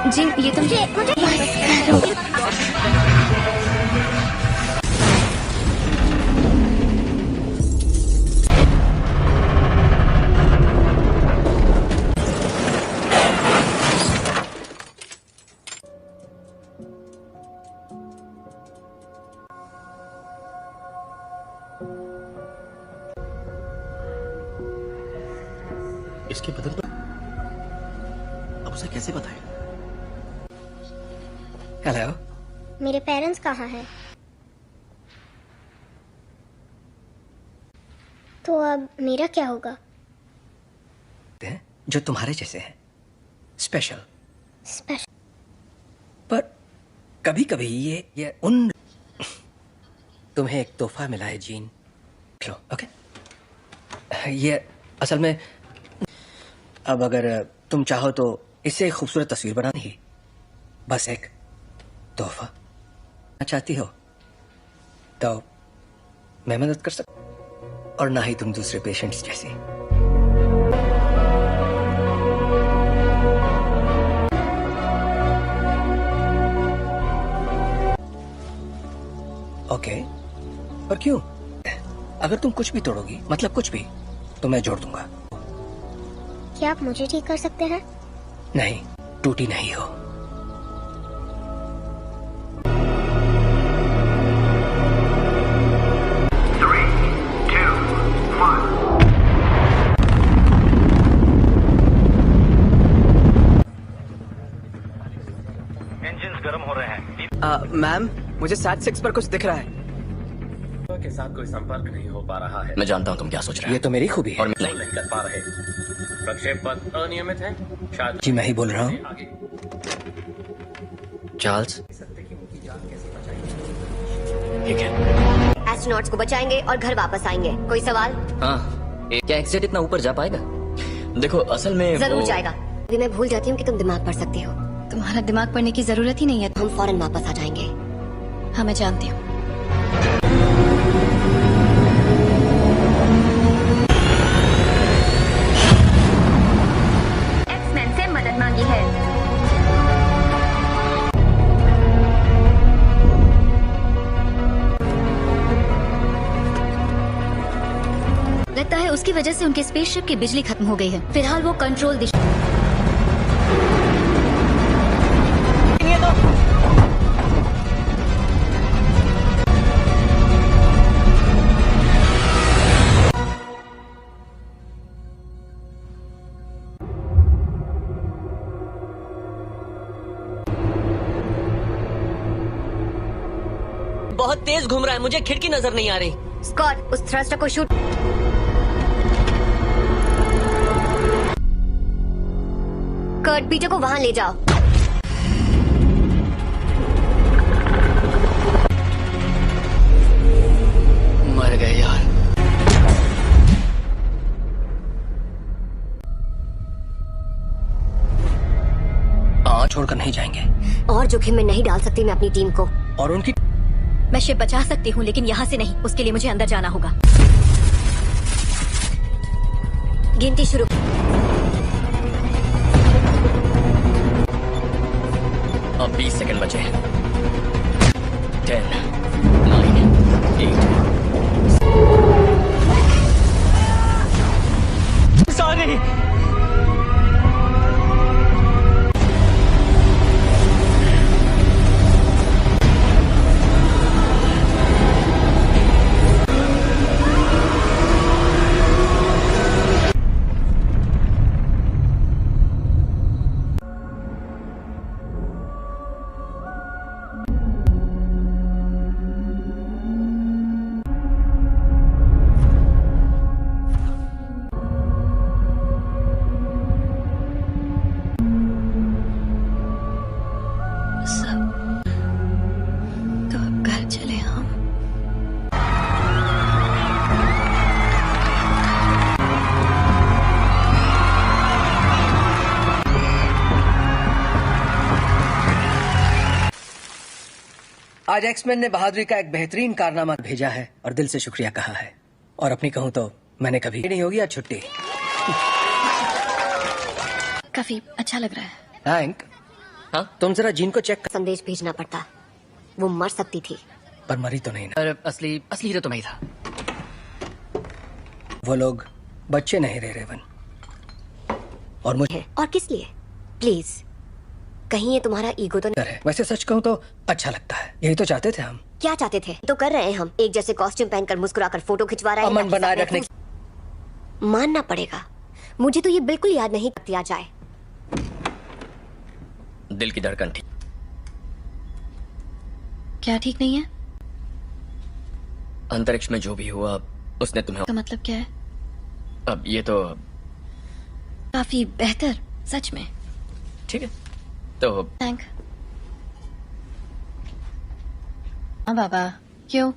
जी ये तो मुझे इसके बदन पर अब उसे कैसे बताएं? हेलो, मेरे पेरेंट्स कहाँ हैं? तो अब मेरा क्या होगा? जो तुम्हारे जैसे हैं, स्पेशल। स्पेशल? पर कभी कभी ये उन तुम्हें एक तोहफा मिला है जीन, लो ओके। ये असल में अब अगर तुम चाहो तो इससे एक खूबसूरत तस्वीर बनानी ही, बस एक तोहफा चाहती हो तो मैं मदद कर सकता, और ना ही तुम दूसरे पेशेंट्स जैसी। ओके, पर क्यों? अगर तुम कुछ भी तोड़ोगी, मतलब कुछ भी, तो मैं जोड़ दूंगा। क्या आप मुझे ठीक कर सकते हैं? नहीं, टूटी नहीं हो। इंजन्स गर्म हो रहे हैं। मैम, मुझे SAT-6 पर कुछ दिख रहा है। के साथ कोई संपर्क नहीं हो पा रहा है। मैं जानता हूँ तुम क्या सोच रहे हो। ये तो मेरी खूबी है। और नहीं कर पा रहे। प्रक्षेप पथ अनियमित है। शायद जी मैं ही बोल रहा हूँ। आगे चार्ल्स, ठीक है। एस्ट्रोनॉट्स को बचाएंगे और घर वापस आएंगे। कोई सवाल? हाँ, क्या एक्सेट इतना ऊपर जा पाएगा? देखो असल में जरूर जाएगा। अभी मैं भूल जाती हूँ कि तुम दिमाग पढ़ सकती हो। तुम्हारा दिमाग पढ़ने की जरूरत ही नहीं है। हम फौरन वापस आ जाएंगे। हाँ मैं जानती हूँ। एक्समैन से मदद मांगी है। लगता है उसकी वजह से उनके स्पेसशिप की बिजली खत्म हो गई है। फिलहाल वो कंट्रोल दिशा बहुत तेज घूम रहा है, मुझे खिड़की नजर नहीं आ रही। स्कॉट, उस थ्रस्टर को शूट। कर्ट, पीटर को वहां ले जाओ। मर गए यार। छोड़कर नहीं जाएंगे। और जोखिम में नहीं डाल सकती मैं अपनी टीम को। और उनकी मैं शिप बचा सकती हूँ, लेकिन यहाँ से नहीं। उसके लिए मुझे अंदर जाना होगा। गिनती शुरू। अब 20 सेकंड बचे। 10, 9, 8। सॉरी। तो अब घर चले हम। आज एक्समैन ने बहादुरी का एक बेहतरीन कारनामा भेजा है और दिल से शुक्रिया कहा है। और अपनी कहूँ तो मैंने कभी नहीं होगी आज छुट्टी। काफी अच्छा लग रहा है। थैंक हाँ? तुम जरा जीन को चेक कर। संदेश भेजना पड़ता, वो मर सकती थी। पर मरी तो नहीं ना। पर असली हीरो तो मैं ही था। वो लोग बच्चे नहीं रहे रेवन, और मुझे है और किस लिए? प्लीज, कहीं ये तुम्हारा ईगो तो नहीं? है। वैसे सच कहूँ तो अच्छा लगता है, यही तो चाहते थे हम। क्या चाहते थे तो कर रहे हैं हम। एक जैसे कॉस्ट्यूम पहनकर मुस्कुराकर फोटो खिंचवा रहे हैं। अमन बनाए रखने मानना पड़ेगा, मुझे तो ये बिल्कुल याद नहीं किया जाए। दिल की धड़कन ठीक। क्या ठीक नहीं है? अंतरिक्ष में जो भी हुआ उसने तुम्हें। का मतलब क्या है? अब ये तो काफी बेहतर, सच में। ठीक है तो थैंक। हाँ बाबा, क्यों?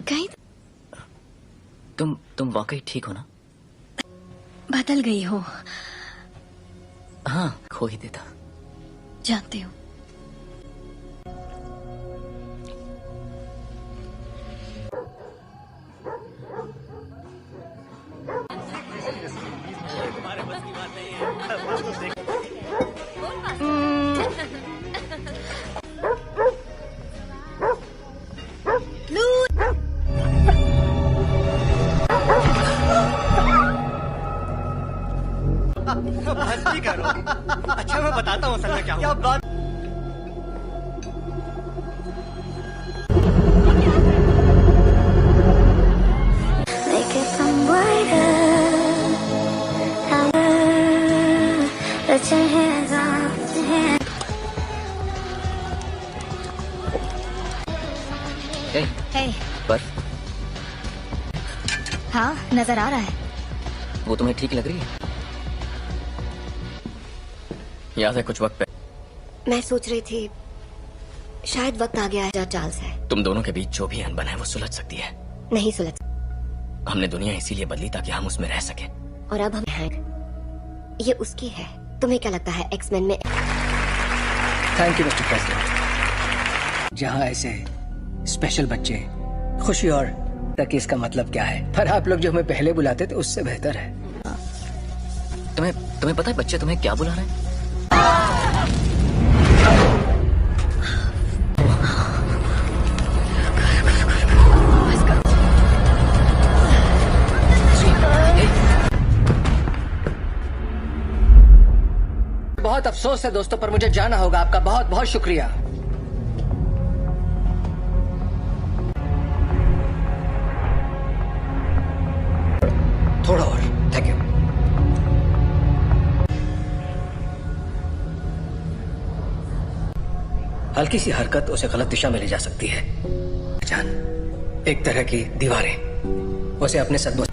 कहीं तुम वाकई ठीक हो ना? बदल गई हो। हाँ, खो ही देता। जानती हूँ। अच्छा मैं बताता हूँ असल में क्या हुआ। बात Hey, पर हाँ नजर आ रहा है। वो तुम्हें ठीक लग रही है? याद है कुछ वक्त पहले मैं सोच रही थी शायद वक्त आ गया है। चार्ल्स है, तुम दोनों के बीच जो भी अनबन है वो सुलझ सकती है। नहीं सुलझ। हमने दुनिया इसीलिए बदली ताकि हम उसमें रह सके। और अब हम हैं, ये उसकी है। तुम्हें क्या लगता है एक्समैन में? Thank you mister president. जहाँ ऐसे स्पेशल बच्चे खुशी और तक इसका मतलब क्या है, पर आप लोग जो हमें पहले बुलाते थे उससे बेहतर है। तुम्हें पता है बच्चे तुम्हें क्या बुला रहे हैं? बहुत अफसोस है दोस्तों, पर मुझे जाना होगा। आपका बहुत बहुत शुक्रिया। थोड़ा और। Thank you. हल्की सी हरकत उसे गलत दिशा में ले जा सकती है। जान, एक तरह की दीवारें उसे अपने सदमों।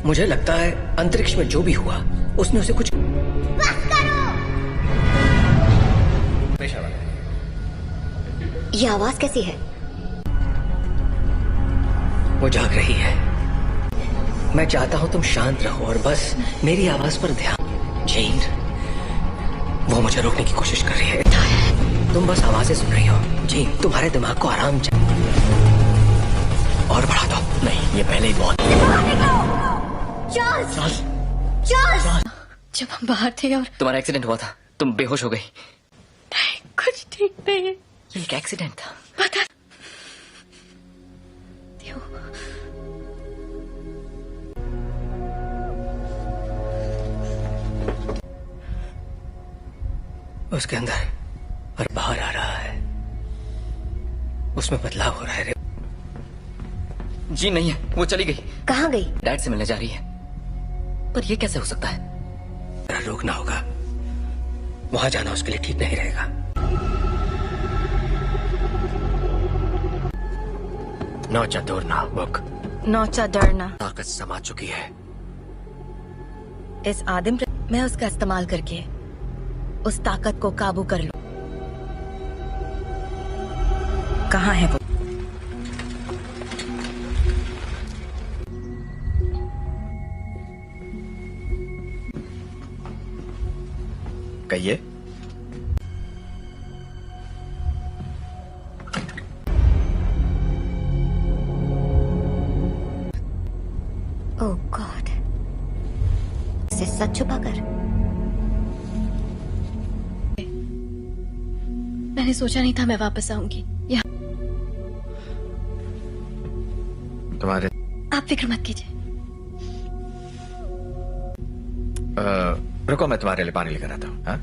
मुझे लगता है अंतरिक्ष में जो भी हुआ उसने उसे कुछ। ये आवाज कैसी है? वो जाग रही है। मैं चाहता हूं तुम शांत रहो और बस मेरी आवाज पर ध्यान। जेन, वो मुझे रोकने की कोशिश कर रही है। तुम बस आवाजें सुन रही हो। जेन, तुम्हारे दिमाग को आराम चाहिए। और बढ़ा दो। नहीं, ये पहले ही बहुत। चार्ल्स! चार्ल्स! जब हम बाहर थे और तुम्हारा एक्सीडेंट हुआ था, तुम बेहोश हो गई। कुछ ठीक नहीं है। ये एक एक्सीडेंट था। बता उसके अंदर और बाहर आ रहा है, उसमें बदलाव हो रहा है। जी नहीं है, वो चली गई। कहाँ गई? डैड से मिलने जा रही है। पर ये कैसे हो सकता है? रोकना होगा। वहां जाना उसके लिए ठीक नहीं रहेगा। नौचा दौड़ना बुक। नौचा डरना। ताकत समा चुकी है। इस आदिम मैं उसका इस्तेमाल करके उस ताकत को काबू कर लूं। कहाँ है वो? कहिए। ओह गॉड, इसे सच छुपा कर मैंने सोचा नहीं था मैं वापस आऊंगी। तुम्हारे आप फिक्र मत कीजिए। रुको, मैं तुम्हारे लिए पानी लेकर आता हूँ। हाँ?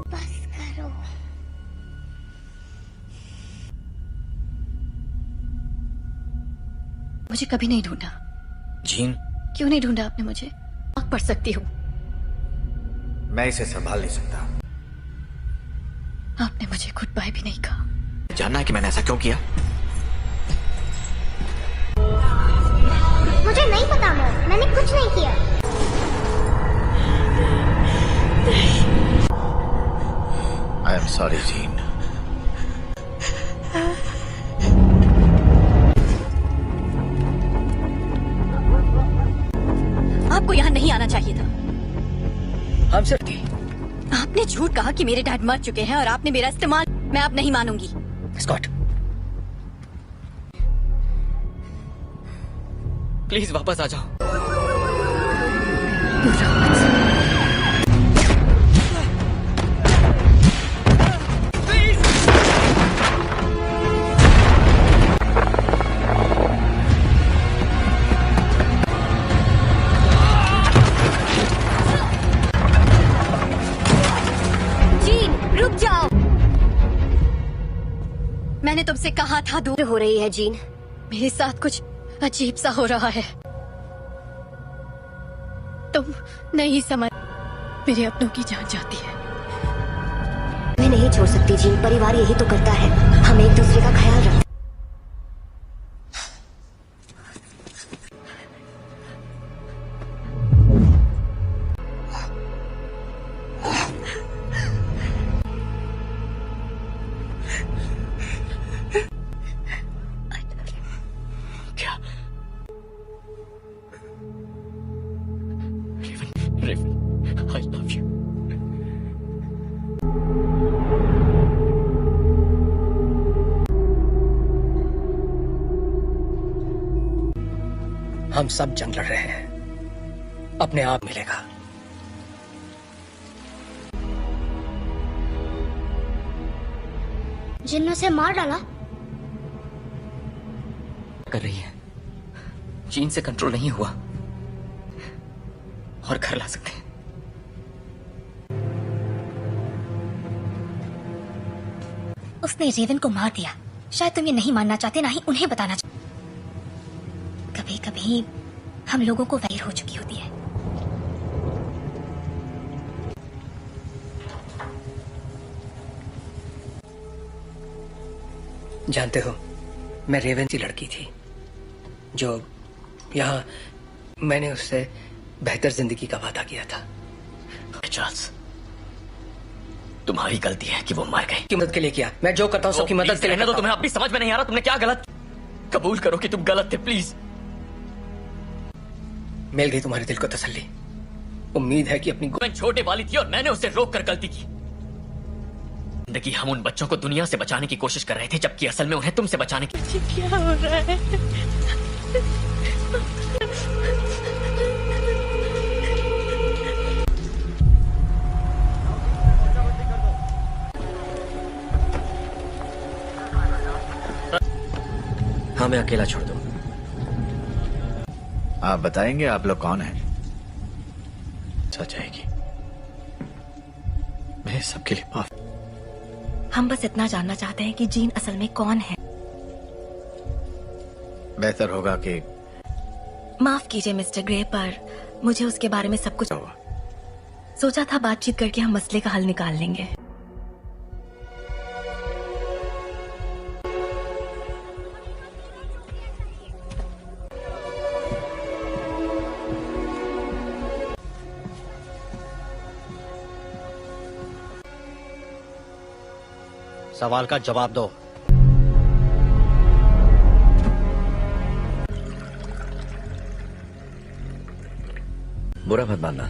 बस करो। मुझे कभी नहीं ढूंढा। जीन, क्यों नहीं ढूंढा आपने मुझे? आग पढ़ सकती हूँ। मैं इसे संभाल नहीं सकता। आपने मुझे गुड बाय भी नहीं कहा। जानना है कि मैंने ऐसा क्यों किया? मुझे नहीं पता मॉम, मैंने कुछ नहीं किया। I am sorry gene. आपको यहाँ नहीं आना चाहिए था। हम सिर्फ थी। आपने झूठ कहा कि मेरे डैड मर चुके हैं और आपने मेरा इस्तेमाल। मैं अब नहीं मानूंगी। स्कॉट, प्लीज वापस आ जाओ। रुक जाओ। मैंने तुमसे कहा था दूर हो रही है जीन। मेरे साथ कुछ अजीब सा हो रहा है। तुम नहीं समझ। मेरे अपनों की जान जाती है। मैं नहीं छोड़ सकती जीन, परिवार यही तो करता है। हम एक दूसरे का ख्याल रखते। I love you. हम सब जंग लड़ रहे हैं। अपने आप मिलेगा। जिन ने उसे मार डाला। कर रही है। जीन से कंट्रोल नहीं हुआ और घर ला सकते हैं। उसने रेवन को मार दिया। शायद तुम ये नहीं मानना चाहते, ना ही उन्हें बताना चाहते। कभी कभी हम लोगों को वैर हो चुकी होती है। जानते हो, मैं रेवन सी लड़की थी जो यहाँ मैंने उससे बेहतर जिंदगी का वादा किया था। चार्ल्स, तुम्हारी गलती है कि वो मर गए। की मदद के लिए किया। मैं जो करता हूँ सबकी मदद के लिए। तो तुम्हें अब भी समझ में नहीं आ रहा तुमने क्या गलत। कबूल करो कि तुम गलत थे प्लीज। मिल गई तुम्हारे दिल को तसल्ली। उम्मीद है कि अपनी मैं छोटे वाली थी और मैंने उसे रोक कर गलती की। जिंदगी हम उन बच्चों को दुनिया से बचाने की कोशिश कर रहे थे, जबकि असल में उन्हें तुमसे बचाने की। क्या हो रहा है? हाँ, मैं अकेला छोड़ दूं। आप बताएंगे आप लोग कौन हैं? सच आएगी। मैं सबके लिए माफ। हम बस इतना जानना चाहते हैं कि जीन असल में कौन है। बेहतर होगा कि माफ कीजिए मिस्टर ग्रे, पर मुझे उसके बारे में सब कुछ सोचा था। बातचीत करके हम मसले का हल निकाल लेंगे। सवाल का जवाब दो। बुरा मत मानना,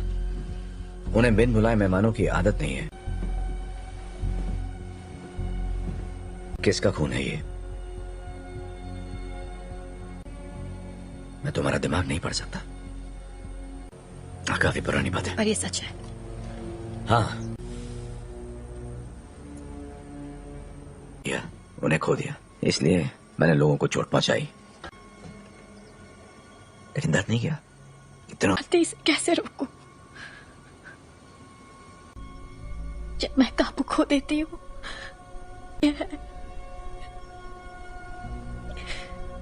उन्हें बिन बुलाए मेहमानों की आदत नहीं है। किसका खून है ये? मैं तुम्हारा दिमाग नहीं पढ़ सकता। काफी पुरानी बात है। पर ये सच है। हाँ, उन्हें खो दिया, इसलिए मैंने लोगों को चोट पहुंचाई, लेकिन दर्द नहीं किया। इतना इसे कैसे रोकूं? जब मैं काबू खो देती हूँ।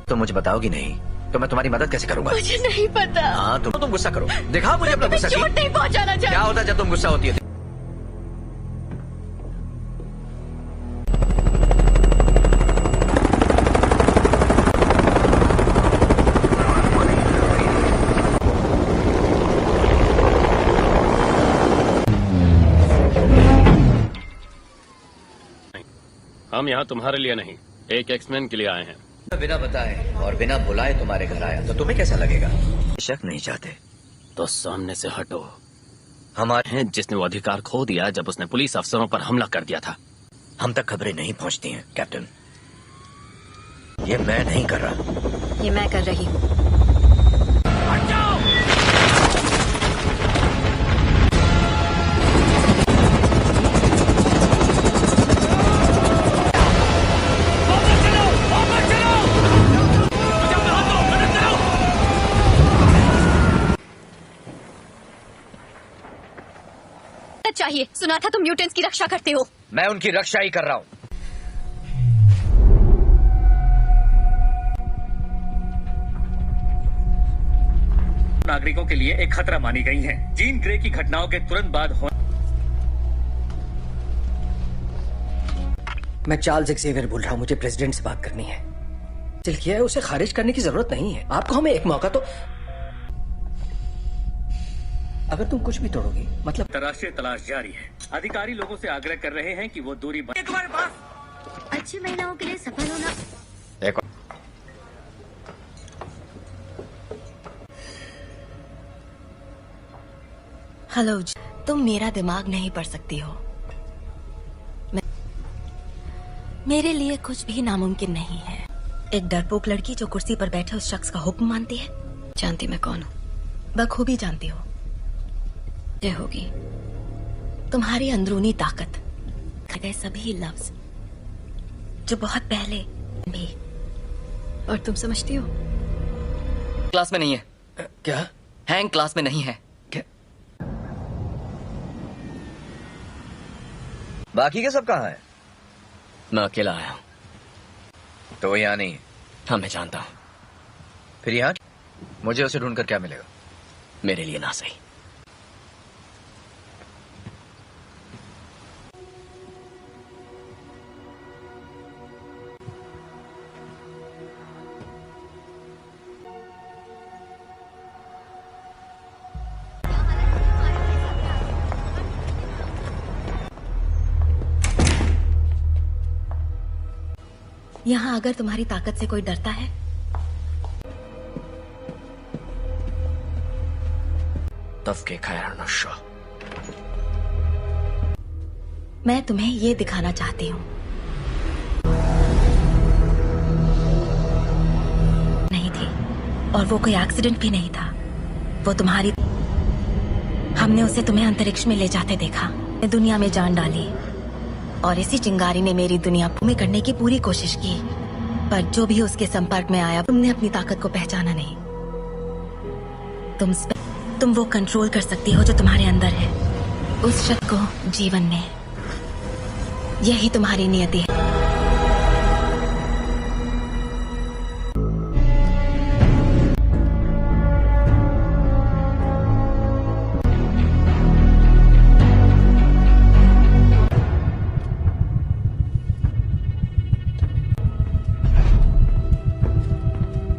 तो मुझे बताओगी नहीं तो मैं तुम्हारी मदद कैसे करूंगा? मुझे नहीं पता। हाँ, तुम गुस्सा करो, दिखाओ मुझे अपना गुस्सा। चोट नहीं पहुंचाना चाहती। क्या होता है जब तुम गुस्सा होती है? हम यहाँ तुम्हारे लिए नहीं, एक एक्समैन के लिए आए हैं। बिना बताए और बिना बुलाए तुम्हारे घर आया तो तुम्हें कैसा लगेगा? शक नहीं चाहते तो सामने से हटो। हमारे हैं जिसने वो अधिकार खो दिया जब उसने पुलिस अफसरों पर हमला कर दिया था। हम तक खबरें नहीं पहुंचती हैं कैप्टन। ये मैं नहीं कर रहा, ये मैं कर रही हूँ। चाहिए, सुना था तुम म्यूटेंट्स की रक्षा करते हो। मैं उनकी रक्षा ही कर रहा हूँ। नागरिकों के लिए एक खतरा मानी गई हैं। जीन ग्रे की घटनाओं के तुरंत बाद मैं चार्ल्स एक्सेवियर बोल रहा हूँ, मुझे प्रेसिडेंट से बात करनी है। दिल किया है, उसे खारिज करने की जरूरत नहीं है। आपको हमें एक मौका तो, अगर तुम कुछ भी तोड़ोगी मतलब। अंतर्राष्ट्रीय तलाश जारी है। अधिकारी लोगों से आग्रह कर रहे हैं कि वो दूरी तुम्हारे पास अच्छी महिलाओं के लिए सफल होना। हेलो, तुम मेरा दिमाग नहीं पढ़ सकती हो। मेरे लिए कुछ भी नामुमकिन नहीं है। एक डरपोक लड़की जो कुर्सी पर बैठे उस शख्स का हुक्म मानती है। जानती मैं कौन हूँ, बखूबी जानती हो। ये होगी तुम्हारी अंदरूनी ताकत, गए सभी लफ्ज जो बहुत पहले भी। और तुम समझती हो क्लास में नहीं है। क्या? हैंग क्लास में नहीं है। क्या? बाकी के सब कहाँ है? मैं अकेला आया हूँ। तो वो यहाँ नहीं है? हाँ, मैं जानता हूँ। फिर यहाँ मुझे उसे ढूंढकर क्या मिलेगा? मेरे लिए ना सही। यहाँ अगर तुम्हारी ताकत से कोई डरता है तफके खैर नशो। मैं तुम्हें ये दिखाना चाहती हूँ। नहीं थी, और वो कोई एक्सीडेंट भी नहीं था। वो तुम्हारी, हमने उसे तुम्हें अंतरिक्ष में ले जाते देखा, दुनिया में जान डाली, और इसी चिंगारी ने मेरी दुनिया में करने की पूरी कोशिश की। पर जो भी उसके संपर्क में आया, तुमने अपनी ताकत को पहचाना नहीं। तुम वो कंट्रोल कर सकती हो जो तुम्हारे अंदर है, उस शख्स को जीवन में। यही तुम्हारी नियति है।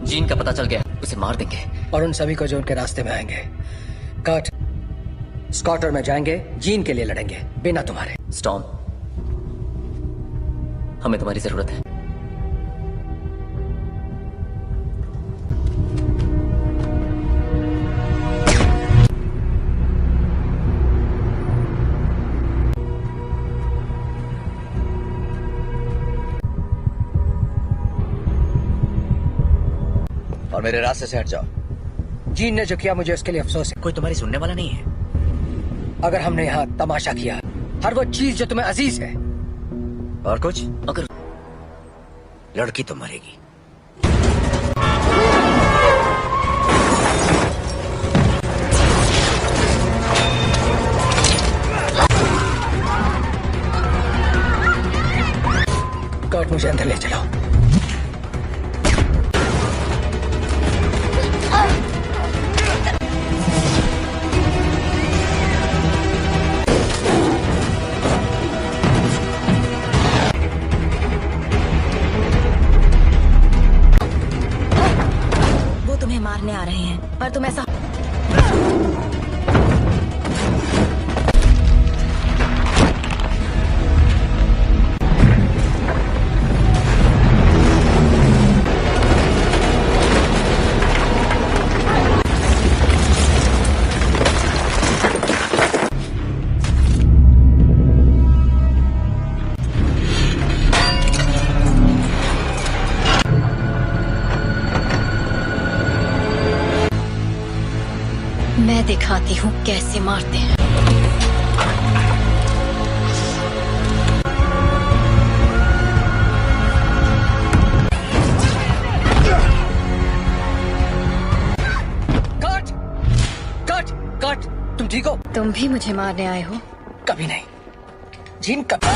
जीन का पता चल गया, उसे मार देंगे। और उन सभी को जो उनके रास्ते में आएंगे। कट, स्कॉट और मैं जाएंगे, जीन के लिए लड़ेंगे, बिना तुम्हारे। स्टॉर्म, हमें तुम्हारी जरूरत है। और मेरे रास्ते से हट जाओ। जीन ने जो किया मुझे उसके लिए अफसोस है। कोई तुम्हारी सुनने वाला नहीं है। अगर हमने यहाँ तमाशा किया, हर वो चीज जो तुम्हें अजीज है, और कुछ? अगर लड़की तो मरेगी। कर्ट, मुझे अंदर ले चलो। वो तुम्हें मारने आ रहे हैं, पर तुम ऐसा मैं दिखाती हूँ कैसे मारते हैं। कट! कट! कट! तुम ठीक हो? तुम भी मुझे मारने आए हो? कभी नहीं। जीन, कभी।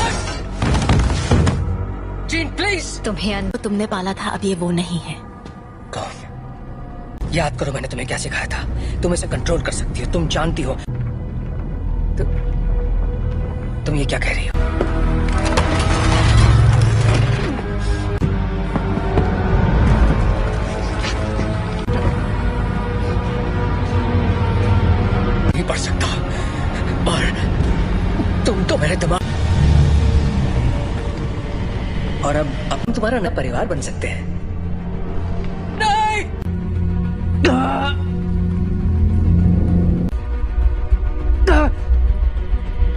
Gene, please! तुम्हें तुमने पाला था, अब ये वो नहीं है। कौन? याद करो मैंने तुम्हें क्या सिखाया था। तुम इसे कंट्रोल कर सकती हो, तुम जानती हो। तुम ये क्या कह रही हो? नहीं पढ़ सकता, और तुम तो मेरे दिमाग, और अब तुम्हारा ना परिवार बन सकते हैं।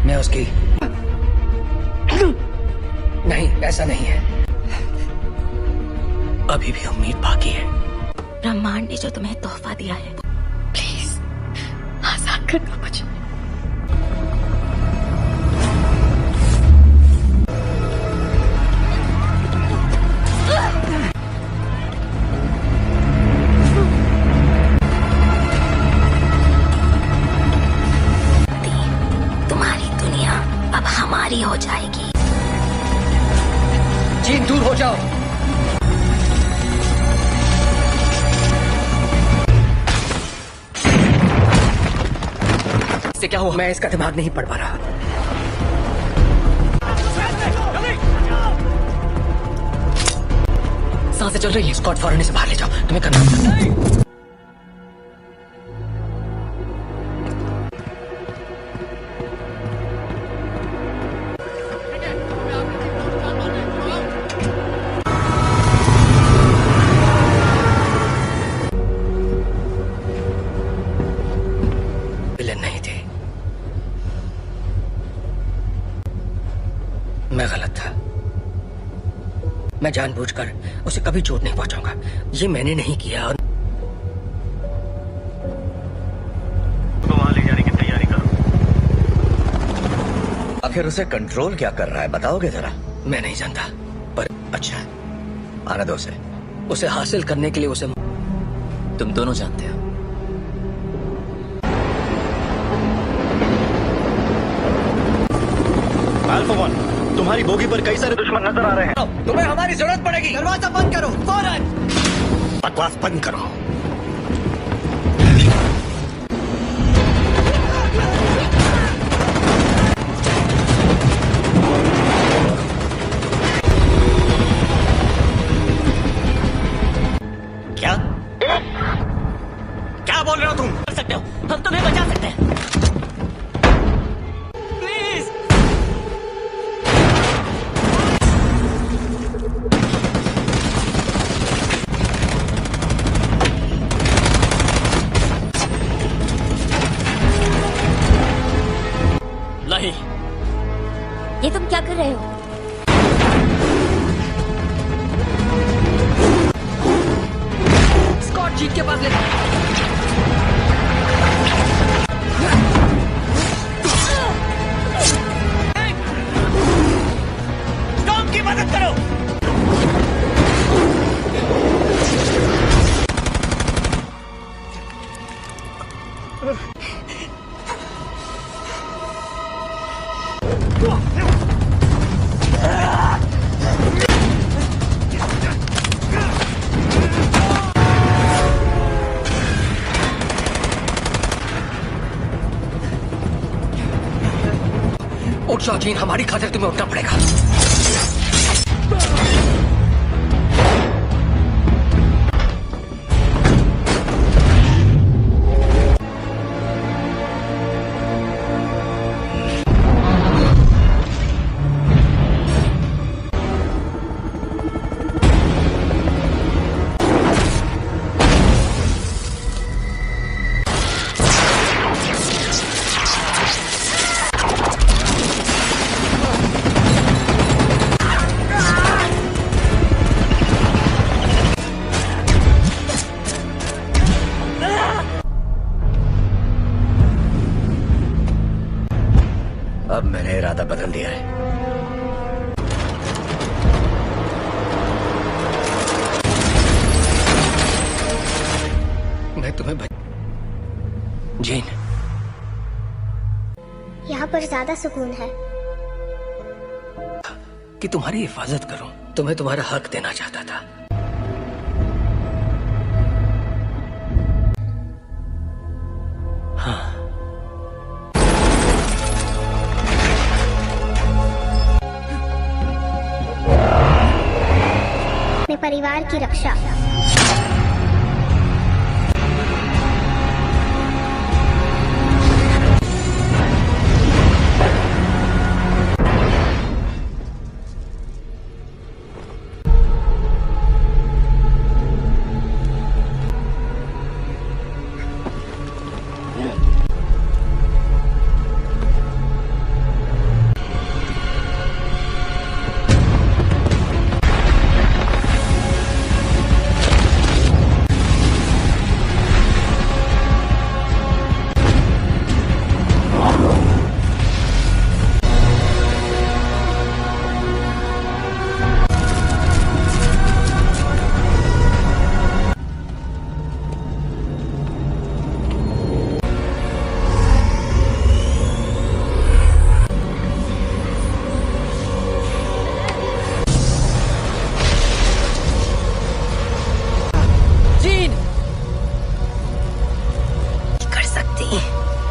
मैं उसकी नहीं, ऐसा नहीं है। अभी भी उम्मीद बाकी है। ब्रह्मांड ने जो तुम्हें तोहफा दिया है, प्लीज आजाद कर दो मुझे। हो जाएगी। जीन, दूर हो जाओ। इससे क्या हुआ? मैं इसका दिमाग नहीं पढ़ पा रहा। सांसें चल रही है। स्कॉट, फौरन इसे बाहर ले जाओ। तुम्हें करना नहीं थे। मैं गलत था। मैं जानबूझकर उसे कभी चोट नहीं पहुंचाऊंगा। ये मैंने नहीं किया। और तो वहां ले जाने की तैयारी करो। आखिर उसे कंट्रोल क्या कर रहा है, बताओगे जरा? मैं नहीं जानता, पर अच्छा, आने दो उसे। उसे हासिल करने के लिए उसे तुम दोनों जानते हो। अल्फा वन, तुम्हारी बोगी पर कई सारे दुश्मन नजर आ रहे हैं। तुम्हें हमारी जरूरत पड़ेगी। दरवाजा बंद करो फौरन। बकवास बंद करो। क्या क्या बोल रहे हो तुम? कर सकते हो, हम तुम्हें बचा सकते हैं। प्लीज। नहीं। ये तुम क्या कर रहे हो? स्कॉट जीन के पास ले जाओ। जाओ जीन, हमारी खातिर तुम्हें उठना पड़ेगा। अब मैंने इरादा बदल दिया है। मैं तुम्हें जीन, यहाँ पर ज्यादा सुकून है। कि तुम्हारी हिफाजत करूं, तुम्हें तुम्हारा हक देना चाहता था। हाँ, अपने परिवार की रक्षा।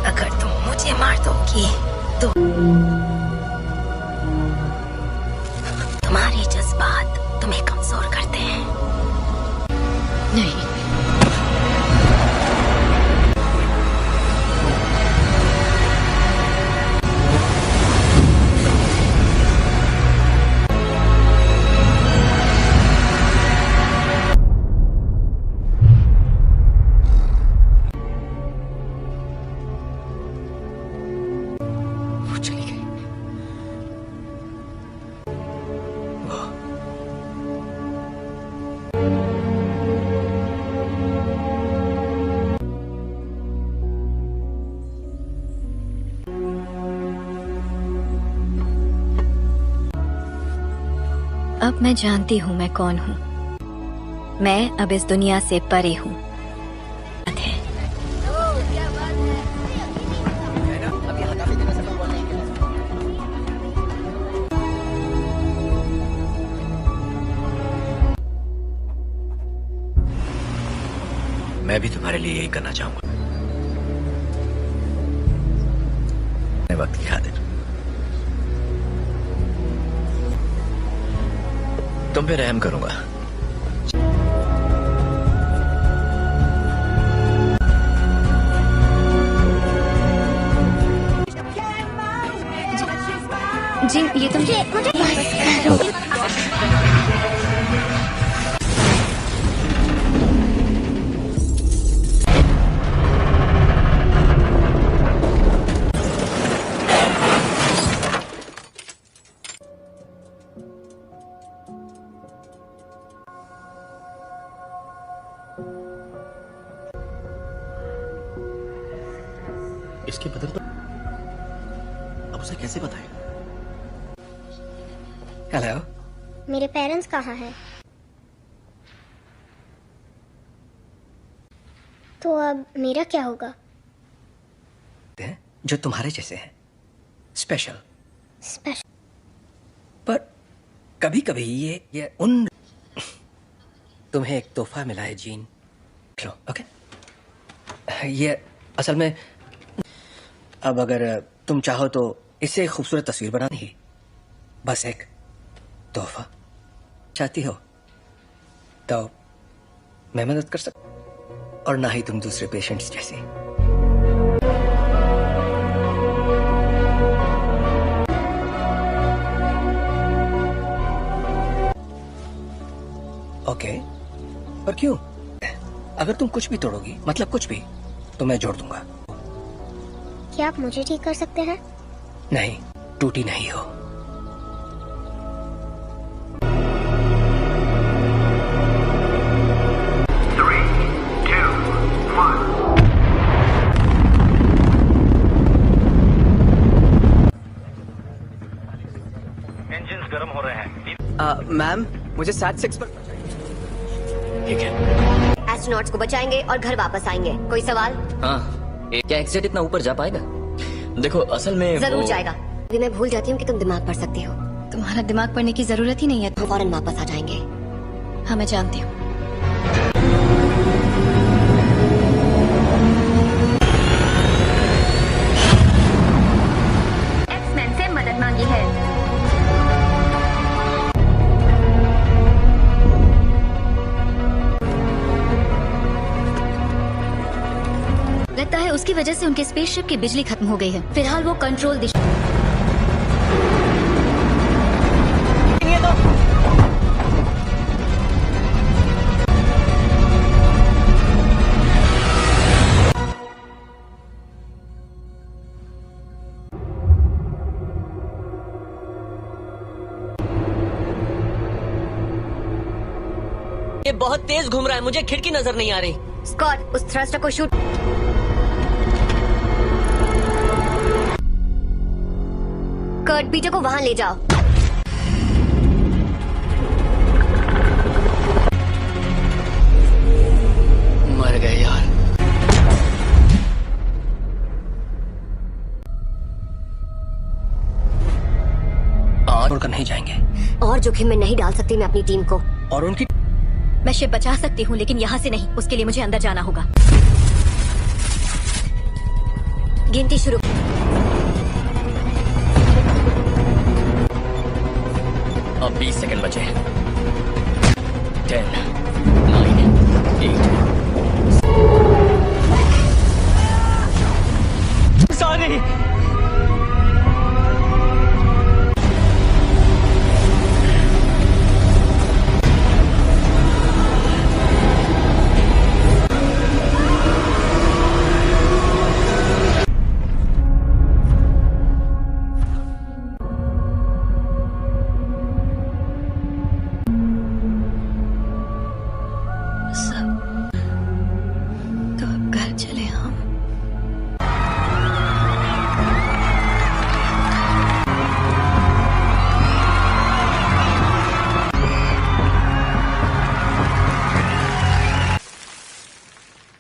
अगर तुम मुझे मार दोगी तो तुम्हारे जज्बात तुम्हें कमजोर करते हैं। नहीं, अब मैं जानती हूँ मैं कौन हूँ। मैं अब इस दुनिया से परे हूँ। मैं भी तुम्हारे लिए यही करना चाहूंगा। वक्त की खातिर तुम पे रहम करूंगा। जी ये तुम इसके बदन पर अब उसे कैसे बताएं? हेलो, मेरे पेरेंट्स कहाँ हैं? तो अब मेरा क्या होगा? जो तुम्हारे जैसे हैं, स्पेशल। पर कभी कभी ये उन तुम्हें एक तोहफा मिला है जीन, लो। ओके, ये असल में अब अगर तुम चाहो तो इससे एक खूबसूरत तस्वीर बनानी ही, बस एक तोहफा चाहती हो तो मैं मदद कर सकता, और ना ही तुम दूसरे पेशेंट्स जैसी। ओके, पर क्यों? अगर तुम कुछ भी तोड़ोगी, मतलब कुछ भी, तो मैं जोड़ दूंगा। क्या आप मुझे ठीक कर सकते हैं? नहीं, टूटी नहीं हो। इंजन्स गर्म हो रहे हैं। मैम, मुझे SAT 6 पर। ठीक है। एस्ट्रोनॉट्स को बचाएंगे और घर वापस आएंगे। कोई सवाल? हाँ, क्या एक्सेट इतना ऊपर जा पाएगा? देखो असल में जरूर जाएगा। अभी मैं भूल जाती हूँ कि तुम दिमाग पढ़ सकती हो। तुम्हारा दिमाग पढ़ने की जरूरत ही नहीं है। हम फौरन वापस आ जाएंगे। हाँ, मैं जानती हूँ। एक्समैन से मदद मांगी है। लगता है उसकी वजह से उनके स्पेसशिप की बिजली खत्म हो गई है। फिलहाल वो कंट्रोल दिशा। ये बहुत तेज घूम रहा है, मुझे खिड़की नजर नहीं आ रही। स्कॉट, उस थ्रस्टर को शूट। कर्ट, पीटर को वहां ले जाओ। मर गए यार। छोड़कर नहीं जाएंगे। और जोखिम में नहीं डाल सकती मैं अपनी टीम को। और उनकी मैं शिप बचा सकती हूँ, लेकिन यहाँ से नहीं। उसके लिए मुझे अंदर जाना होगा। गिनती शुरू। अब 20 सेकंड बचे हैं। 10, 9, 8। सॉरी। तो अब घर चले हम।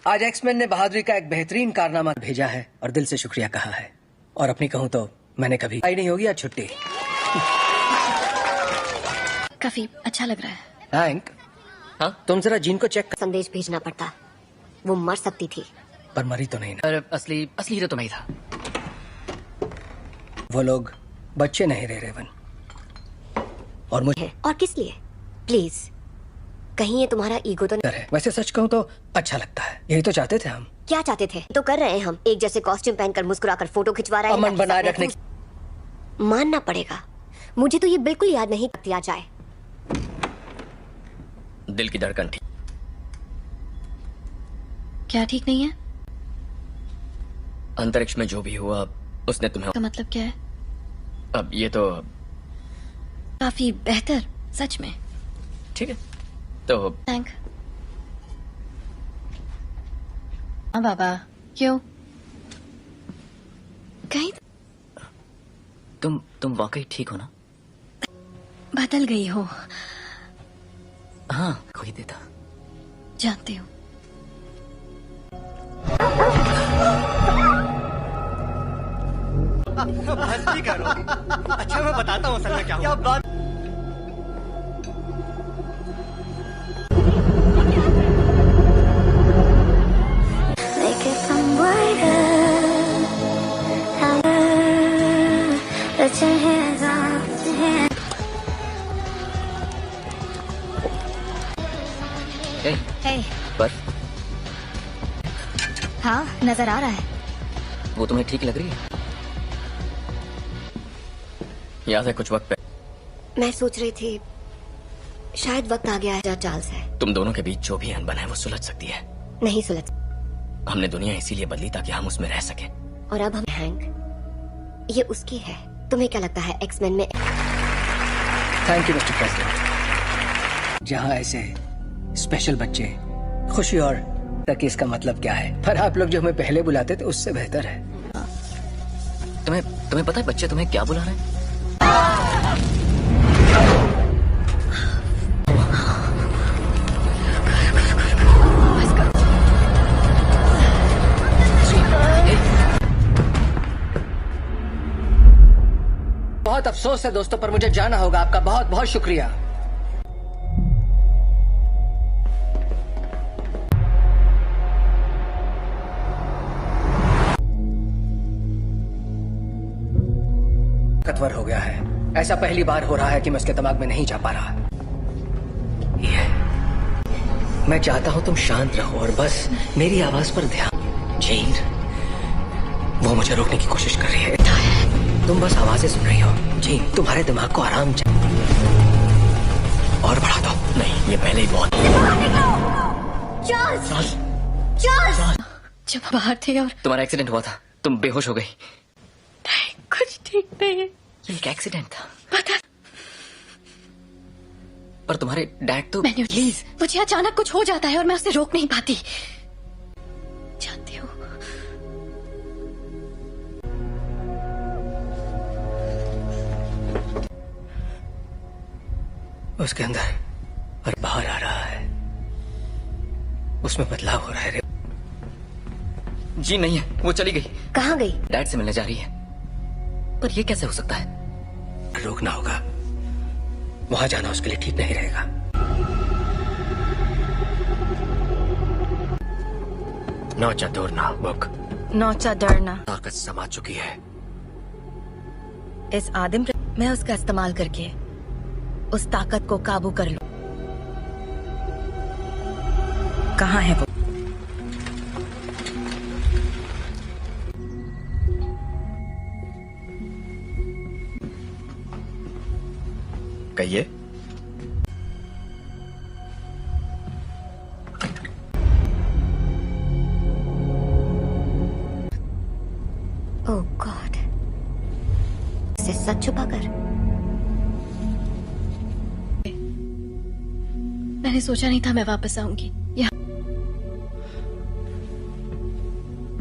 आज एक्समैन ने बहादुरी का एक बेहतरीन कारनामा भेजा है और दिल से शुक्रिया कहा है। और अपनी कहूँ तो मैंने कभी आई नहीं होगी आज छुट्टी। काफी अच्छा लग रहा है। हैंक, हाँ, तुम जरा जीन को चेक कर। संदेश भेजना पड़ता। वो मर सकती थी। पर मरी तो नहीं ना। पर असली हीरो तो नहीं था। वो लोग बच्चे नहीं रहे रेवन। और मुझे और किस लिए? प्लीज, कहीं ये तुम्हारा ईगो तो नहीं है। वैसे सच कहूँ तो अच्छा लगता है। यही तो चाहते थे हम। क्या चाहते थे? तो कर रहे हैं हम। एक जैसे कॉस्ट्यूम पहनकर मुस्कुराकर फोटो खिंचवा रहे हैं। अमन बनाए रखने। मानना पड़ेगा, मुझे तो ये बिल्कुल याद नहीं किया जाए। दिल की धड़कन ठीक। क्या ठीक नहीं है? अंतरिक्ष में जो भी हुआ उसने तुम्हें। का मतलब क्या है? अब ये तो काफी बेहतर, सच में। ठीक है तो थैंक। हाँ बाबा, क्यों? कहीं तुम वाकई ठीक हो ना? बदल गई हो। हाँ, कोई देता। जानती हूँ। भर्ती करो। अच्छा, मैं बताता हूँ असल में क्या हुआ। बात हे बर्फ हाँ नजर आ रहा है। वो तुम्हें ठीक लग रही है? याद है कुछ वक्त पहले मैं सोच रही थी शायद वक्त आ गया है चार्ल्स है। तुम दोनों के बीच जो भी अनबन है वो सुलझ सकती है। नहीं सुलझ। हमने दुनिया इसीलिए बदली ताकि हम उसमें रह सके। और अब हम हैंक ये उसकी है। तुम्हें क्या लगता है एक्समैन में? Thank you mister president. जहाँ ऐसे स्पेशल बच्चे खुशी और तक इसका मतलब क्या है, पर आप लोग जो हमें पहले बुलाते थे उससे बेहतर है। तुम्हें पता है बच्चे तुम्हें क्या बुला रहे हैं? बहुत अफसोस है दोस्तों, पर मुझे जाना होगा। आपका बहुत बहुत शुक्रिया। कतवर हो गया है। ऐसा पहली बार हो रहा है कि मैं उसके दिमाग में नहीं जा पा रहा। मैं चाहता हूं तुम शांत रहो और बस मेरी आवाज पर ध्यान। जीन, वो मुझे रोकने की कोशिश कर रही है। तुम बस आवाजें सुन रही हो। जीन, तुम्हारे दिमाग को आराम चाहिए। और बढ़ा दो। नहीं, ये पहले ही बहुत। चार्ल्स! चार्ल्स! जब हम बाहर थे और तुम्हारा एक्सीडेंट हुआ था, तुम बेहोश हो गई। कुछ ठीक नहीं है। ये एक एक्सीडेंट था। पता। पर तुम्हारे डैड तो। प्लीज, मुझे अचानक कुछ हो जाता है और मैं उसे रोक नहीं पाती। जानती हो उसके अंदर और बाहर आ रहा है। उसमें बदलाव हो रहा है। जी नहीं है, वो चली गई। कहाँ गई? डैड से मिलने जा रही है। पर ये कैसे हो सकता है? रोकना होगा। वहां जाना उसके लिए ठीक नहीं रहेगा। नौचा दौड़ना बुक। नौचा डरना ताकत समा चुकी है। इस आदिम मैं उसका इस्तेमाल करके उस ताकत को काबू कर लूं। कहाँ है वो? कहिए। ओह गॉड, इसे सच छुपा कर। मैंने सोचा नहीं था मैं वापस आऊंगी यहाँ।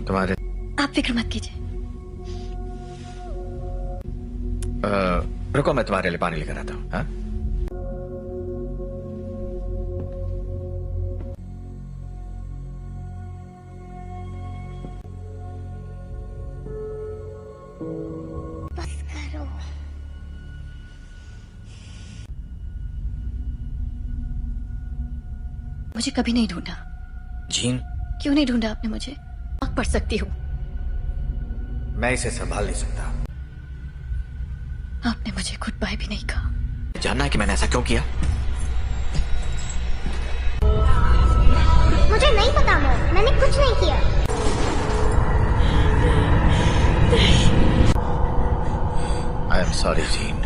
तुम्हारे आप फिक्र मत कीजिए। रुको, मैं तुम्हारे लिए पानी लेकर आता हूँ। हाँ? बस करो। मुझे कभी नहीं ढूंढा। जीन, क्यों नहीं ढूंढा आपने मुझे? आग पढ़ सकती हूँ। मैं इसे संभाल नहीं सकता। आपने मुझे गुड बाय भी नहीं कहा। जानना है कि मैंने ऐसा क्यों किया? मुझे नहीं पता मॉम, मैंने कुछ नहीं किया। I am sorry gene.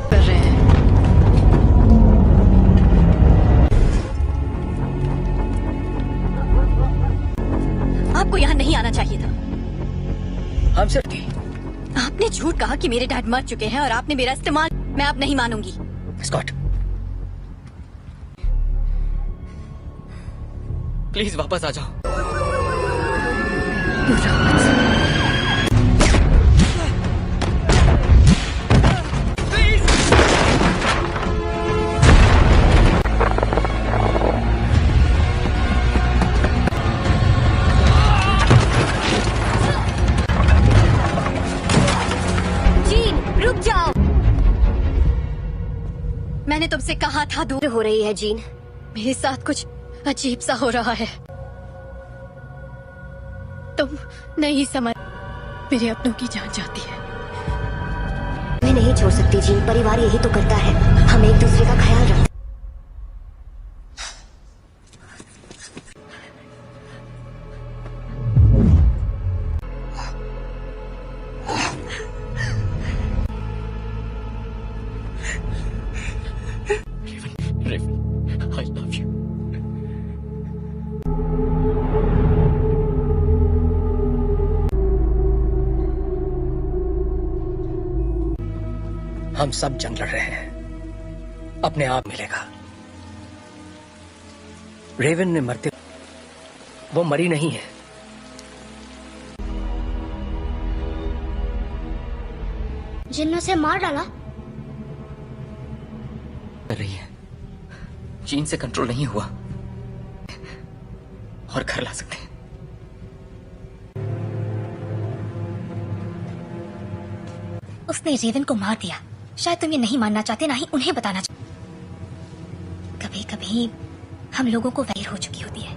कर रहे हैं। आपको यहाँ नहीं आना चाहिए था। हम सिर्फ थी। आपने झूठ कहा कि मेरे डैड मर चुके हैं और आपने मेरा इस्तेमाल। मैं अब नहीं मानूंगी। स्कॉट, प्लीज वापस आ जाओ। जीन, रुक जाओ। मैंने तुमसे कहा था दूर हो रही है जीन। मेरे साथ कुछ अजीब सा हो रहा है। तुम नहीं समझ। मेरे अपनों की जान जाती है। नहीं छोड़ सकती जीन, परिवार यही तो करता है। हम एक दूसरे का ख्याल रखें। Raven, I love you. हम सब जंग लड़ रहे हैं, अपने आप मिलेगा। रेवन ने मरते, वो मरी नहीं है। जिन ने उसे मार डाला। कर रही है, जीन से कंट्रोल नहीं हुआ और घर ला सकते हैं। उसने रेवन को मार दिया। शायद तुम ये नहीं मानना चाहते, ना ही उन्हें बताना चाहते। कभी कभी हम लोगों को वैर हो चुकी होती है।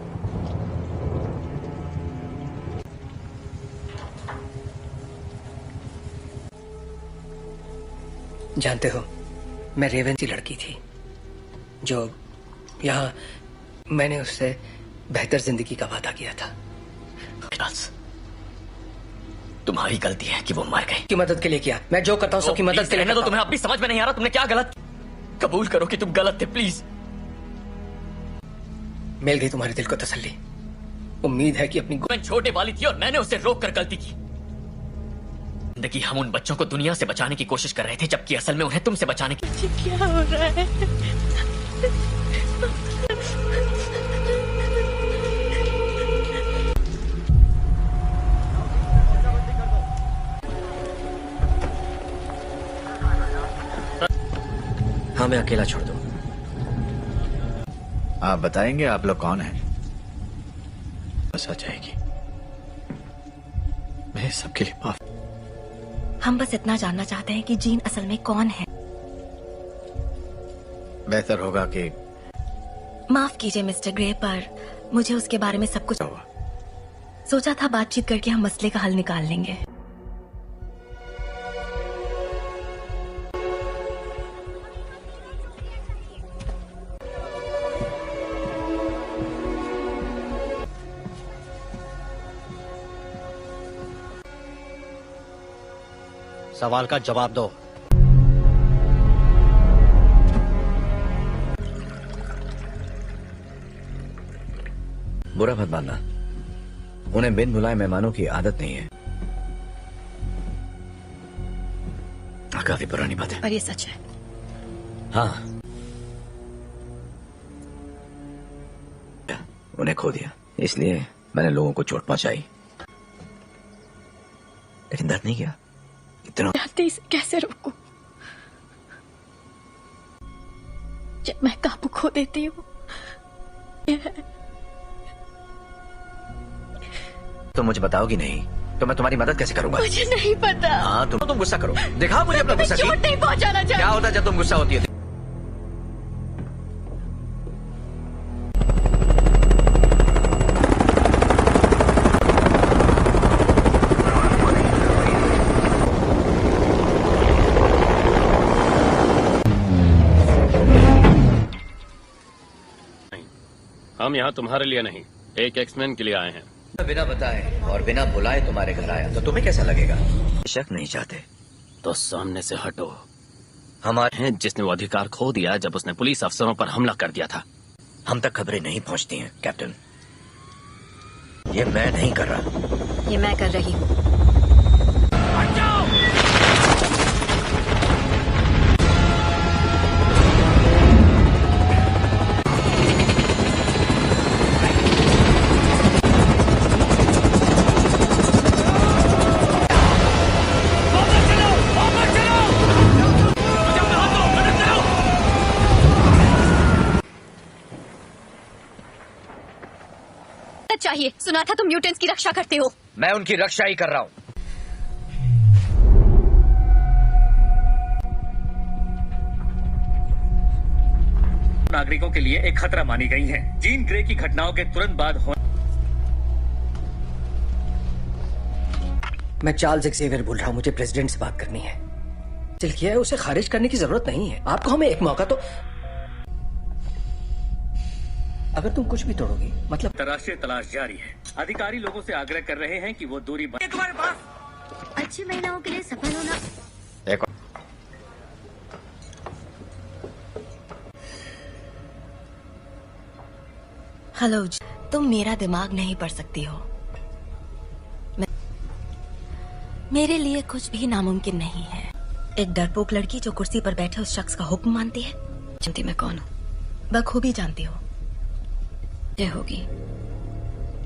जानते हो, मैं रेवन सी लड़की थी जो यहाँ मैंने उससे बेहतर जिंदगी का वादा किया था। तुम्हारी गलती है कि वो मर गई। की मदद के लिए किया, मैं जो करता हूँ सबकी मदद के लिए। रहने दो, तुम्हें अब भी समझ में नहीं आ रहा तुमने क्या गलत। कबूल करो कि तुम गलत थे, प्लीज। मिल गई तुम्हारे दिल को तसल्ली। उम्मीद है कि अपनी मैं छोटे वाली थी और मैंने उसे रोक कर गलती की। जिंदगी हम उन बच्चों को दुनिया से बचाने की कोशिश कर रहे थे, जबकि असल में उन्हें तुमसे बचाने की। क्या हो रहा है? हमें अकेला छोड़ दो। आप बताएंगे आप लोग कौन हैं? बस आ जाएगी। मैं सबके लिए माफ। हम बस इतना जानना चाहते हैं कि जीन असल में कौन है। बेहतर होगा कि माफ कीजिए मिस्टर ग्रे, पर मुझे उसके बारे में सब कुछ सोचा था। बातचीत करके हम मसले का हल निकाल लेंगे। सवाल का जवाब दो। बुरा मत मानना, उन्हें बिन बुलाए मेहमानों की आदत नहीं है। काफी पुरानी बात है, पर ये सच है। हाँ, उन्हें खो दिया, इसलिए मैंने लोगों को चोट पहुंचाई, लेकिन दर्द नहीं किया। इतना इसे कैसे रोकूं? जब मैं काबू खो देती हूँ। तो मुझे बताओगी नहीं तो मैं तुम्हारी मदद कैसे करूंगा? मुझे नहीं पता। हाँ, तुम गुस्सा करो, दिखाओ मुझे अपना गुस्सा। चोट नहीं पहुंचाना चाहती। क्या होता है जब तुम गुस्सा होती है? हम यहाँ तुम्हारे लिए नहीं, एक एक्समैन के लिए आए हैं। बिना बताए और बिना बुलाए तुम्हारे घर आया तो तुम्हें कैसा लगेगा? शक नहीं चाहते तो सामने से हटो। हमारे हैं जिसने वो अधिकार खो दिया जब उसने पुलिस अफसरों पर हमला कर दिया था। हम तक खबरें नहीं पहुंचती हैं कैप्टन। ये मैं नहीं कर रहा, ये मैं कर रही हूँ। चाहिए, सुना था तुम म्यूटेंट्स की रक्षा करते हो। मैं उनकी रक्षा ही कर रहा हूँ। नागरिकों के लिए एक खतरा मानी गई हैं। जीन ग्रे की घटनाओं के तुरंत बाद मैं चार्ल्स एक्सेवियर बोल रहा हूँ, मुझे प्रेसिडेंट से बात करनी है। दिल किया है, उसे खारिज करने की जरूरत नहीं है। आपको हमें एक मौका तो, अगर तुम कुछ भी तोड़ोगी मतलब। अंतर्राष्ट्रीय तलाश जारी है। अधिकारी लोगों से आग्रह कर रहे हैं कि वो दूरी तुम्हारे पास। अच्छी महिलाओं के लिए सफल होना। एक हेलो, तुम मेरा दिमाग नहीं पढ़ सकती हो। मेरे लिए कुछ भी नामुमकिन नहीं है। एक डरपोक लड़की जो कुर्सी पर बैठे उस शख्स का हुक्म मानती है। जानती मैं कौन हूँ, बखूबी जानती हो। ये होगी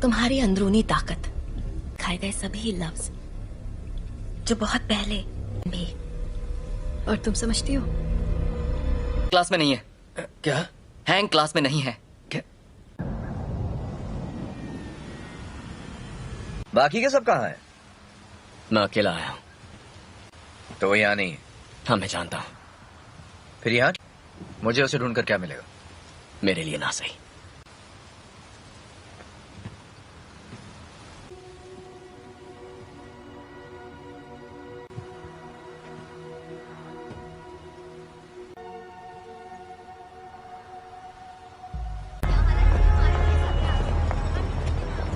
तुम्हारी अंदरूनी ताकत, खाए गए सभी लफ्ज जो बहुत पहले भी। और तुम समझती हो क्लास में नहीं है। क्या? हैंग क्लास में नहीं है। बाकी के सब कहाँ हैं? मैं अकेला आया हूँ। तो वो यहाँ नहीं है? हाँ, मैं जानता हूँ। फिर यहाँ मुझे उसे ढूंढकर क्या मिलेगा? मेरे लिए ना सही।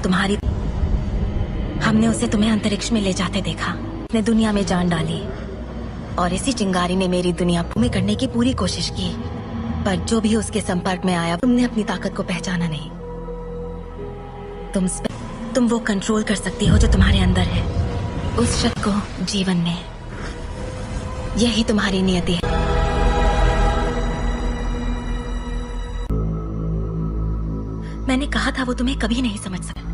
तुम्हारी, हमने उसे तुम्हें अंतरिक्ष में ले जाते देखा, ने दुनिया में जान डाली और इसी चिंगारी ने मेरी दुनिया में करने की पूरी कोशिश की। पर जो भी उसके संपर्क में आया, तुमने अपनी ताकत को पहचाना नहीं। तुम वो कंट्रोल कर सकती हो जो तुम्हारे अंदर है, उस शख्स को जीवन में। यही तुम्हारी नियति है। मैंने कहा था वो तुम्हें कभी नहीं समझ सकता।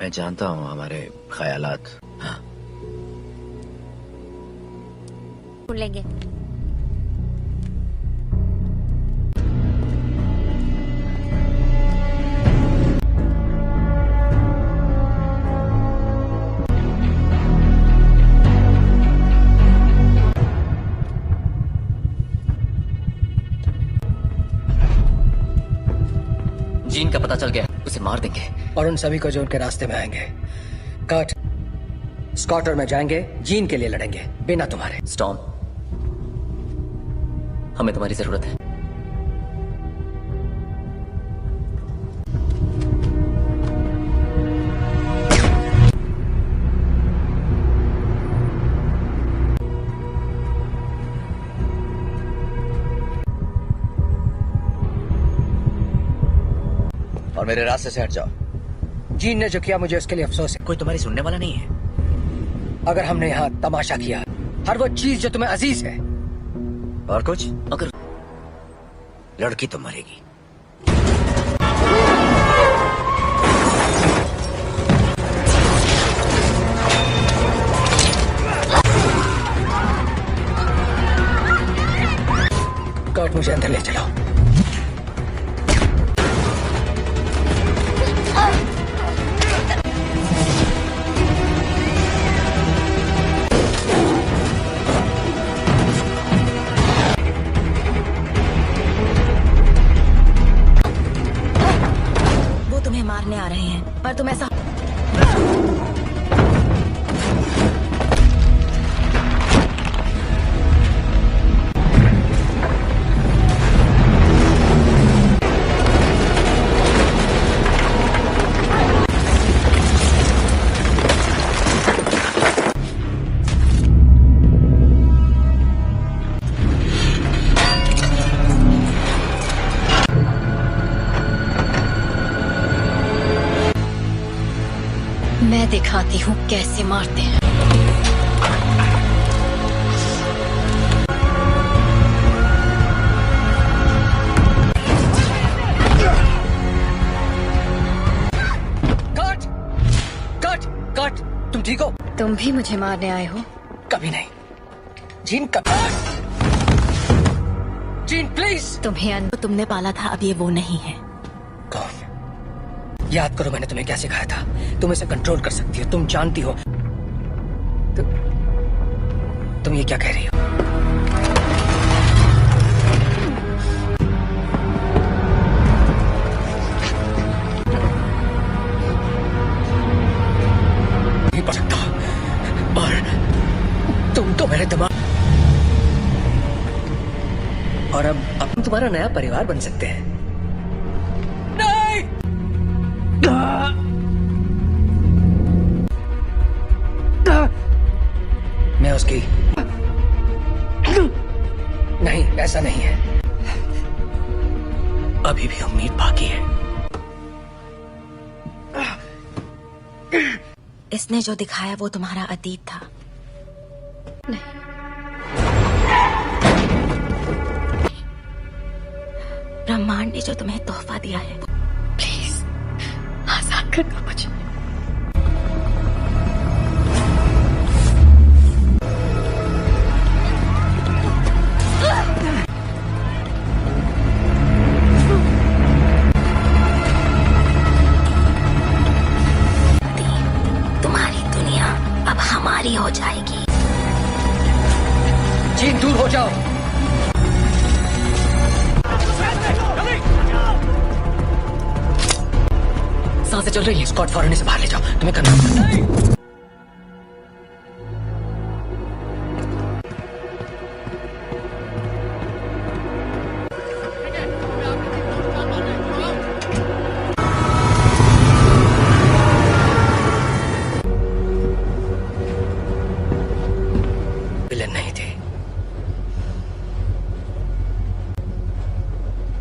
मैं जानता हूँ हमारे ख्यालात। हाँ, लेंगे। जीन का पता चल गया, उसे मार देंगे। और उन सभी को जो उनके रास्ते में आएंगे। कट, स्कॉट और मैं जाएंगे, जीन के लिए लड़ेंगे बिना तुम्हारे। स्टॉर्म, हमें तुम्हारी जरूरत है। और मेरे रास्ते से हट जाओ। जीन ने जो किया मुझे उसके लिए अफसोस है। कोई तुम्हारी सुनने वाला नहीं है। अगर हमने यहाँ तमाशा किया, हर वो चीज जो तुम्हें अजीज है। और कुछ? अगर लड़की तो मरेगी। कट, मुझे अंदर ले चलो। मारने आ रहे हैं, पर तुम ऐसा मैं दिखाती हूँ कैसे मारते हैं। कट, कट, कट, तुम ठीक हो? तुम भी मुझे मारने आए हो? कभी नहीं। जीन का, जीन प्लीज। तुम्हें तुमने पाला था, अब ये वो नहीं है। कौन? याद करो मैंने तुम्हें क्या सिखाया था। तुम इसे कंट्रोल कर सकती हो, तुम जानती हो। तुम ये क्या कह रही हो? मेरे दिमाग और अब हम तुम्हारा नया परिवार बन सकते हैं। नहीं! मैं उसकी नहीं, ऐसा नहीं है। अभी भी उम्मीद बाकी है। इसने जो दिखाया वो तुम्हारा अतीत था। नहीं, ब्रह्मांड ने जो तुम्हें तोहफा दिया है, प्लीज आजाद करना मुझे। तुम्हारी दुनिया अब हमारी हो जाएगी। जीन, दूर हो जाओ। सांसें चल रही है। स्कॉट फौरन इसे बाहर ले जाओ। तुम्हें करना विलन नहीं थे।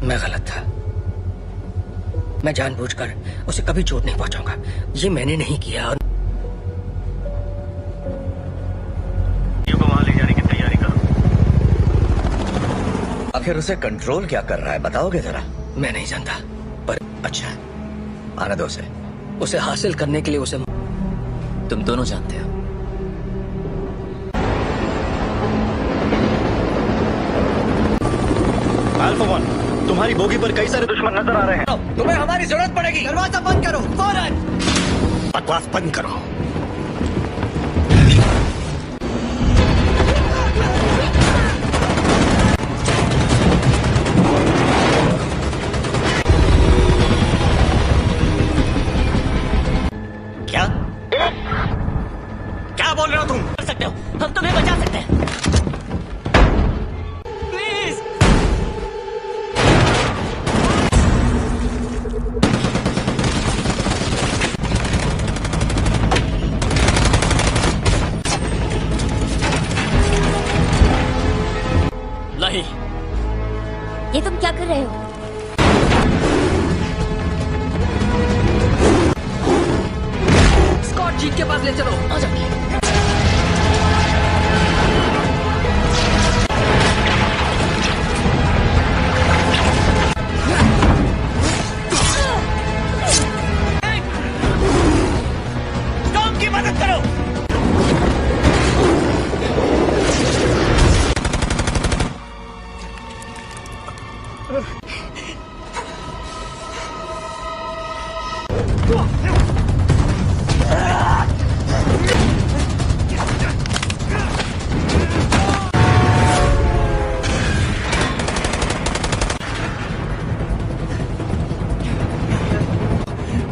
मैं गलत था। मैं जानबूझकर उसे कभी चोट नहीं पहुंचाऊंगा। ये मैंने नहीं किया। और को वहां ले जाने की तैयारी करो। आखिर उसे कंट्रोल क्या कर रहा है, बताओगे जरा? मैं नहीं जानता, पर अच्छा, आने दो उसे। उसे हासिल करने के लिए उसे तुम दोनों जानते हो। अल्फा 1, तुम्हारी बोगी पर कई सारे दुश्मन नजर आ रहे हैं। तुम्हें हमारी जरूरत पड़ेगी। दरवाजा बंद करो फौरन। बकवास बंद करो। क्या क्या बोल रहे हो तुम? कर सकते हो, हम तुम्हें बचा सकते हैं। प्लीज। नहीं। ये तुम क्या कर रहे हो? स्कॉट जीन के पास ले चलो। आ जाओ। टॉम की मदद करो।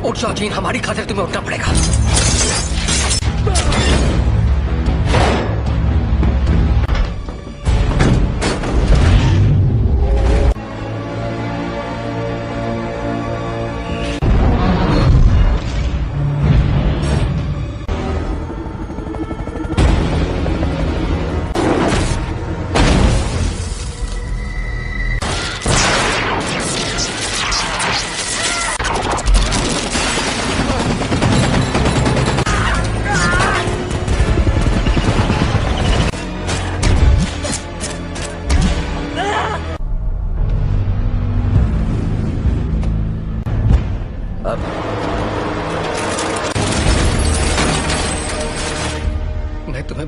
उठ जाओ जीन, हमारी खातिर तुम्हें उठना पड़ेगा। मैं तुम्हें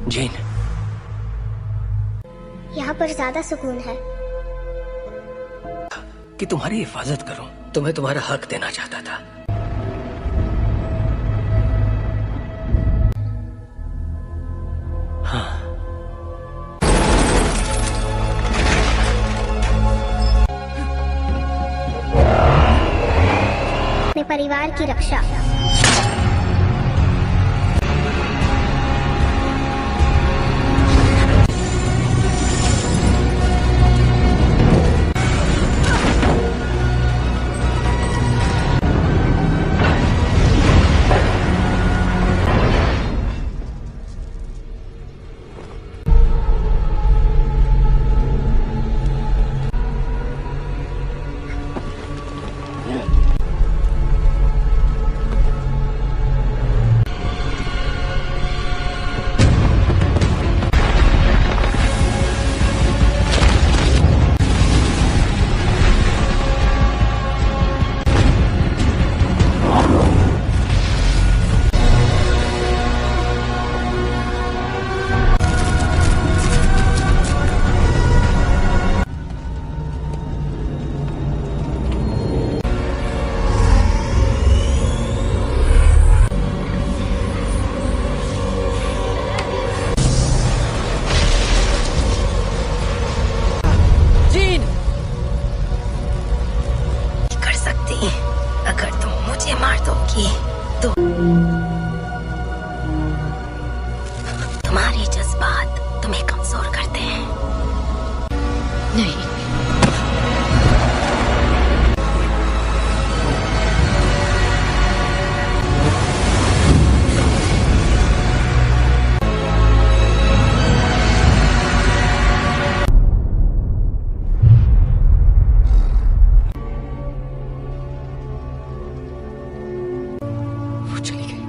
जीन, यहाँ पर ज्यादा सुकून है। कि तुम्हारी हिफाजत करूं। तुम्हें तुम्हारा हक देना चाहता था। हाँ, अपने परिवार की रक्षा। तुम्हारे जज्बात तुम्हें कमजोर करते हैं। नहीं, वो चली गई।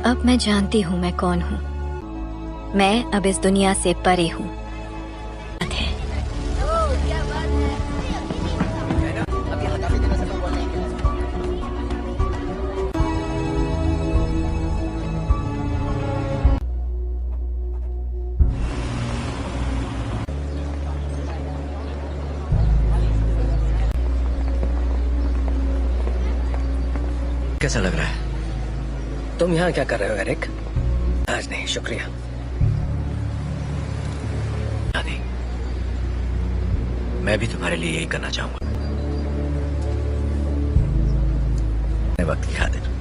अब मैं जानती हूँ मैं कौन हूँ। मैं अब इस दुनिया से परे हूँ। कैसा लग रहा है? तुम यहाँ क्या कर रहे हो एरिक? आज नहीं, शुक्रिया। दादी, मैं भी तुम्हारे लिए यही करना चाहूंगा। वक्त की खातिर।